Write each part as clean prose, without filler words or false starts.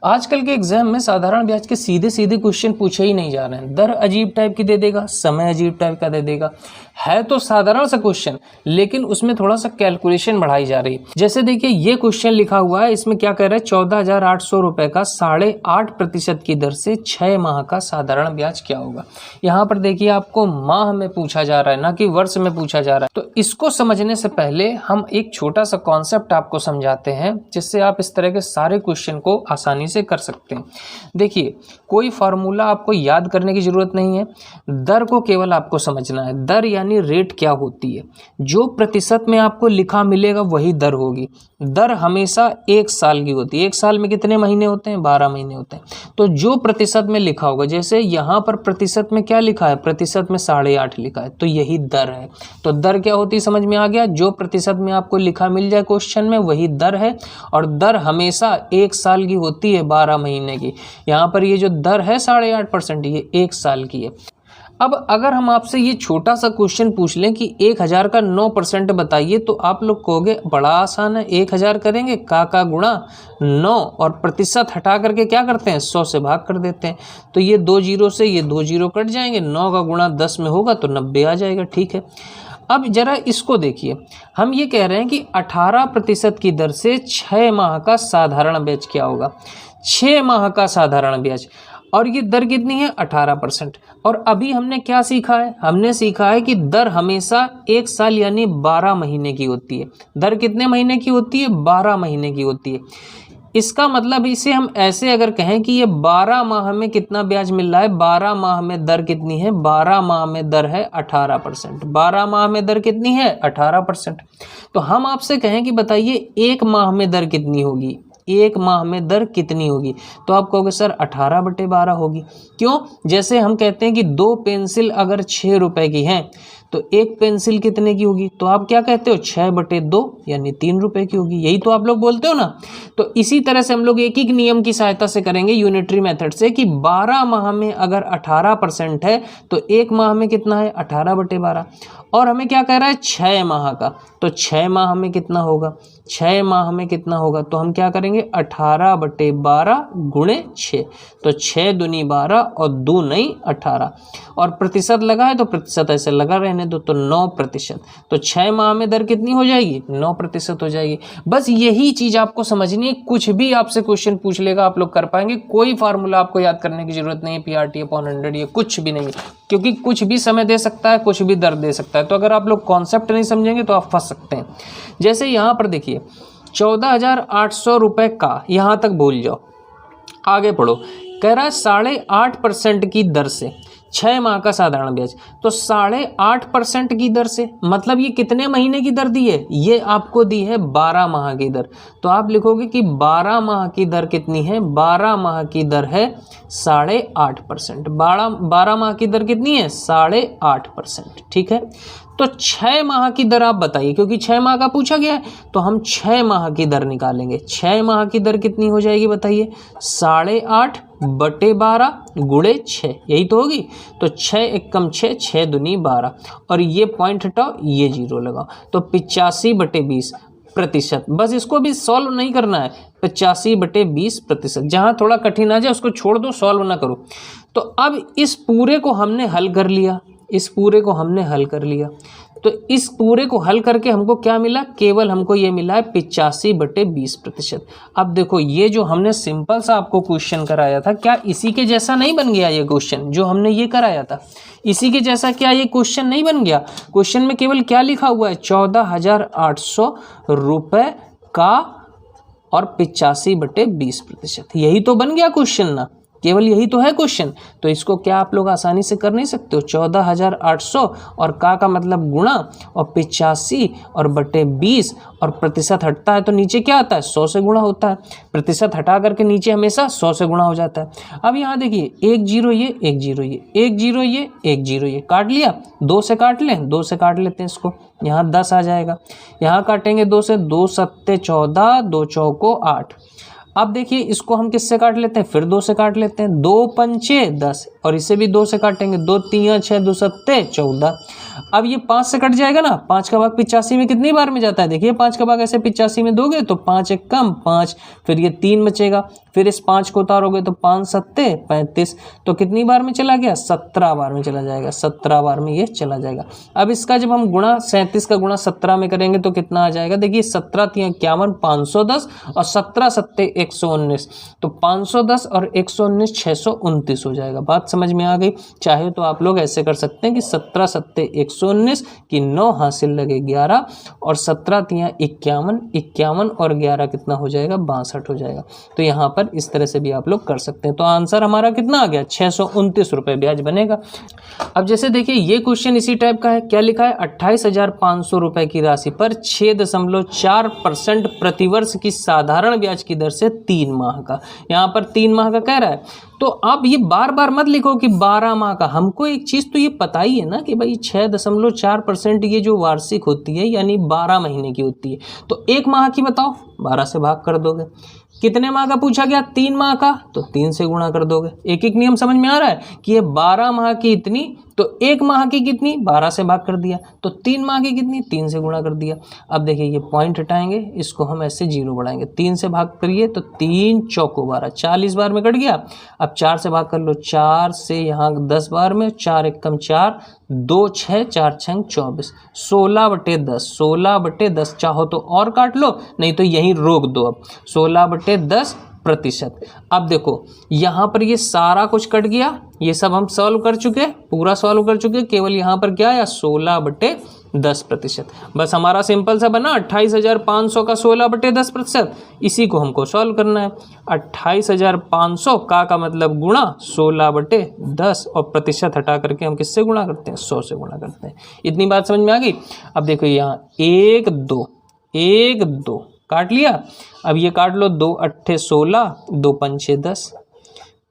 आजकल के एग्जाम में साधारण ब्याज के सीधे सीधे क्वेश्चन पूछे ही नहीं जा रहे हैं। दर अजीब टाइप की दे देगा, समय अजीब टाइप का दे देगा। है तो साधारण सा क्वेश्चन, लेकिन उसमें थोड़ा सा कैलकुलेशन बढ़ाई जा रही है। जैसे देखिए ये क्वेश्चन लिखा हुआ है, इसमें क्या कह रहा है, 14,800 रुपए का 8.5% की दर से 6 माह का साधारण ब्याज क्या होगा। यहाँ पर देखिए आपको माह में पूछा जा रहा है, ना कि वर्ष में पूछा जा रहा है। तो इसको समझने से पहले हम एक छोटा सा कॉन्सेप्ट आपको समझाते हैं, जिससे आप इस तरह के सारे क्वेश्चन को आसानी से कर सकते हैं। देखिए कोई फार्मूला आपको याद करने की जरूरत नहीं है, दर को केवल आपको समझना है। दर यानी रेट क्या होती है, जो प्रतिशत में आपको लिखा मिलेगा वही दर होगी। दर हमेशा 1 साल की होती है। 1 साल में कितने महीने होते हैं, 12 महीने होते हैं। तो जो प्रतिशत में लिखा होगा, जैसे यहाँ पर प्रतिशत में क्या लिखा है, प्रतिशत में 8.5 लिखा है, तो यही दर है। तो दर क्या होती है समझ में आ गया, जो प्रतिशत में आपको लिखा मिल जाए क्वेश्चन में वही दर है। और दर हमेशा 1 साल की होती है, 12 महीने की। यहाँ पर ये जो दर है 8.5%, ये 1 साल की है। अब अगर हम आपसे ये छोटा सा क्वेश्चन पूछ लें कि 1000 का 9% बताइए, तो आप लोग कहोगे बड़ा आसान है, 1000 करेंगे का गुणा 9 और प्रतिशत हटा करके क्या करते हैं, 100 से भाग कर देते हैं। तो ये 2 जीरो से ये 2 जीरो कट जाएंगे, 9 का गुणा 10 में होगा तो 90 आ जाएगा। ठीक है, अब जरा इसको देखिए, हम ये कह रहे हैं कि 18% की दर से 6 माह का साधारण ब्याज क्या होगा। 6 माह का साधारण ब्याज, और ये दर कितनी है, 18%। और अभी हमने क्या सीखा है, हमने सीखा है कि दर हमेशा 1 साल यानी 12 महीने की होती है। दर कितने महीने की होती है, 12 महीने की होती है। इसका मतलब इसे हम ऐसे अगर कहें कि ये 12 माह में कितना ब्याज मिल रहा है, 12 माह में दर कितनी है, 12 माह में दर है 18%। 12 माह में दर कितनी है, 18%। तो हम आपसे कहें कि बताइए 1 माह में दर कितनी होगी, 1 माह में दर कितनी होगी, तो आप कहोगे सर 18/12 होगी। क्यों, जैसे हम कहते हैं कि 2 पेंसिल अगर 6 रुपए की हैं, तो 1 पेंसिल कितने की होगी, तो आप क्या कहते हो, 6/2 यानी 3 रुपए की होगी। यही तो आप लोग बोलते हो ना। तो इसी तरह से हम लोग एक ही नियम की सहायता से करेंगे, यूनिटरी मेथड से, कि 12 माह में अगर 18% है तो 1 माह में कितना है, 18/12। और हमें क्या कह रहा है, 6 माह का, तो 6 माह में कितना होगा, 6 माह में कितना होगा, तो हम क्या करेंगे, 18/12 गुणे 6, तो 6 दूनी 12 और 2 नई 18। और प्रतिशत लगा है तो प्रतिशत ऐसे लगा रहने दो, तो 9%। तो 6 माह में दर कितनी हो जाएगी, 9% हो जाएगी। बस यही चीज आपको समझनी है। कुछ भी आपसे क्वेश्चन पूछ लेगा आप लोग कर पाएंगे, कोई फार्मूला आपको याद करने की जरूरत नहीं है, PRT/100 ये कुछ भी नहीं है, क्योंकि कुछ भी समय दे सकता है, कुछ भी दर दे सकता है। तो अगर आप लोग कॉन्सेप्ट नहीं समझेंगे तो आप फंस सकते हैं। जैसे यहाँ पर देखिए 14,800 रुपए का, यहाँ तक भूल जाओ, आगे पढ़ो। कह रहा है 8.5% की दर से 6 माह का साधारण ब्याज। तो 8.5% की दर से मतलब ये कितने महीने की दर दी है, ये आपको दी है 12 माह की दर। तो आप लिखोगे कि 12 माह की दर कितनी है, 12 माह की दर है 8.5%। 12 माह की दर कितनी है, 8.5%। ठीक है, तो 6 माह की दर आप बताइए, क्योंकि 6 माह का पूछा गया है, तो हम 6 माह की दर निकालेंगे। 6 माह की दर कितनी हो जाएगी बताइए, 8.5/12 गुणे 6, यही तो होगी। तो 6 एकम 6, 6 दूनी 12, और ये पॉइंट हटाओ, ये 0 लगाओ, तो 85/20%। बस इसको भी सॉल्व नहीं करना है, 85/20%। जहाँ थोड़ा कठिन आ जाए उसको छोड़ दो, सॉल्व ना करो। तो अब इस पूरे को हमने हल कर लिया, इस पूरे को हमने हल कर लिया। तो इस पूरे को हल करके हमको क्या मिला, केवल हमको ये मिला है 85/20%। अब देखो ये जो हमने सिंपल सा आपको क्वेश्चन कराया था, क्या इसी के जैसा नहीं बन गया ये क्वेश्चन जो हमने ये कराया था, इसी के जैसा क्या ये क्वेश्चन नहीं बन गया। क्वेश्चन में केवल क्या लिखा हुआ है, 14,800 रुपए का और 85/20%, यही तो बन गया क्वेश्चन ना, केवल यही तो है क्वेश्चन। तो इसको क्या आप लोग आसानी से कर नहीं सकते हो, 14,800 और का मतलब गुणा और 85 और बटे 20 और प्रतिशत हटता है तो नीचे क्या आता है, 100 से गुणा होता है। प्रतिशत हटा करके नीचे हमेशा 100 से गुणा हो जाता है। अब यहाँ देखिए 1 0 ये 1 0 ये 1 0 ये 1 0 ये काट लिया, 2 से काट लें, 2 से काट लेते हैं इसको, यहाँ 10 आ जाएगा। यहाँ काटेंगे 2 से, 2 7 14, 2 चौको 8। अब देखिए इसको हम किससे काट लेते हैं, फिर 2 से काट लेते हैं, 2 पंचे 10, और इसे भी 2 से काटेंगे, 2 3 6 2 7 14। अब ये 5 से कट जाएगा ना, 5 का भाग 85 में कितनी बार में जाता है, देखिए 5 का भाग ऐसे 85 में दोगे तो 5 एक कम 5, फिर ये 3 बचेगा, फिर इस 5 को उतारोगे तो 5 सत्ते 35, तो कितनी बार में चला गया, 17 बार में चला जाएगा, 17 बार में ये चला जाएगा। अब इसका जब हम गुणा 37 का गुणा 17 में करेंगे तो कितना आ जाएगा, देखिए 17 × 51 510 और 17 सत्ते 119, तो 510 और 119 629 हो जाएगा। बात समझ में आ गई। चाहे तो आप लोग ऐसे कर सकते हैं कि 17 सत्ते 119 की 9 हासिल लगे 11 और 17 × 51, 51 और 11 कितना हो जाएगा, 62 हो जाएगा। तो यहाँ पर इस तरह से भी आप लोग कर सकते हैं। तो आंसर हमारा कितना आ गया, 629 रुपये ब्याज बनेगा। अब जैसे देखिए ये क्वेश्चन इसी टाइप का है, क्या लिखा है, 28,500 रुपये की राशि पर 6.4% प्रतिवर्ष की साधारण ब्याज की दर से 3 माह का, यहाँ पर 3 माह का कह रहा है। तो आप ये बार बार मत लिखो कि 12 माह का, हमको एक चीज़ तो ये पता ही है ना कि भाई 6.4% ये जो वार्षिक होती है यानी 12 महीने की होती है। तो 1 माह की बताओ, 12 से भाग कर दोगे। कितने माह का पूछा गया, 3 माह का, तो 3 से गुणा कर दोगे। एक एक नियम समझ में आ रहा है कि ये 12 माह की इतनी, तो 1 माह की कितनी, 12 से भाग कर दिया, तो 3 माह की कितनी, 3 से गुणा कर दिया। अब देखिए ये पॉइंट हटाएंगे, इसको हम ऐसे 0 बढ़ाएंगे, 3 से भाग करिए तो 3 चौको 12, 40 बार में कट गया। अब 4 से भाग कर लो, 4 से यहाँ 10 बार में, 4 एक कम 4, 2 6 4 6 24, 16/10, 16/10 चाहो तो और काट लो, नहीं तो यहीं रोक दो। अब 16/10%। अब देखो यहाँ पर ये सारा कुछ कट गया, ये सब हम सॉल्व कर चुके, पूरा सॉल्व कर चुके, केवल यहाँ पर क्या आया, 16/10%। बस हमारा सिंपल सा बना 28,500 का 16/10%, इसी को हमको सॉल्व करना है। 28,500 का मतलब गुणा 16/10 और प्रतिशत हटा करके हम किससे गुणा करते हैं, 100 से गुणा करते हैं। इतनी बात समझ में आ गई। अब देखो यहाँ 1 2 1 2 काट लिया। अब ये काट लो, 2 8 16, 2 5 10,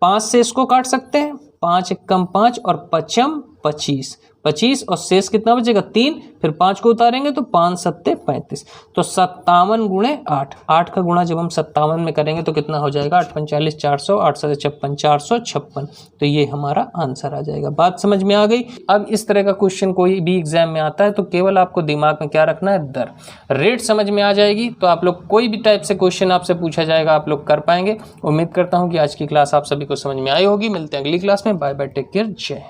5 से इसको काट सकते हैं, 5 एक कम 5 और 5 25, 25 और शेष कितना बचेगा, 3, फिर 5 को उतारेंगे तो 5 सत्ते 35, तो 57 गुणे 8, 8 का गुणा जब हम 57 में करेंगे तो कितना हो जाएगा, 8 45 400, 8 7 56 456, तो ये हमारा आंसर आ जाएगा। बात समझ में आ गई। अब इस तरह का क्वेश्चन कोई भी एग्जाम में आता है तो केवल आपको दिमाग में क्या रखना है, दर, रेट समझ में आ जाएगी तो आप लोग कोई भी टाइप से क्वेश्चन आपसे पूछा जाएगा आप लोग कर पाएंगे। उम्मीद करता हूँ कि आज की क्लास आप सभी को समझ में आई होगी। मिलते हैं अगली क्लास में, बाय बाय, टेक केयर, जय।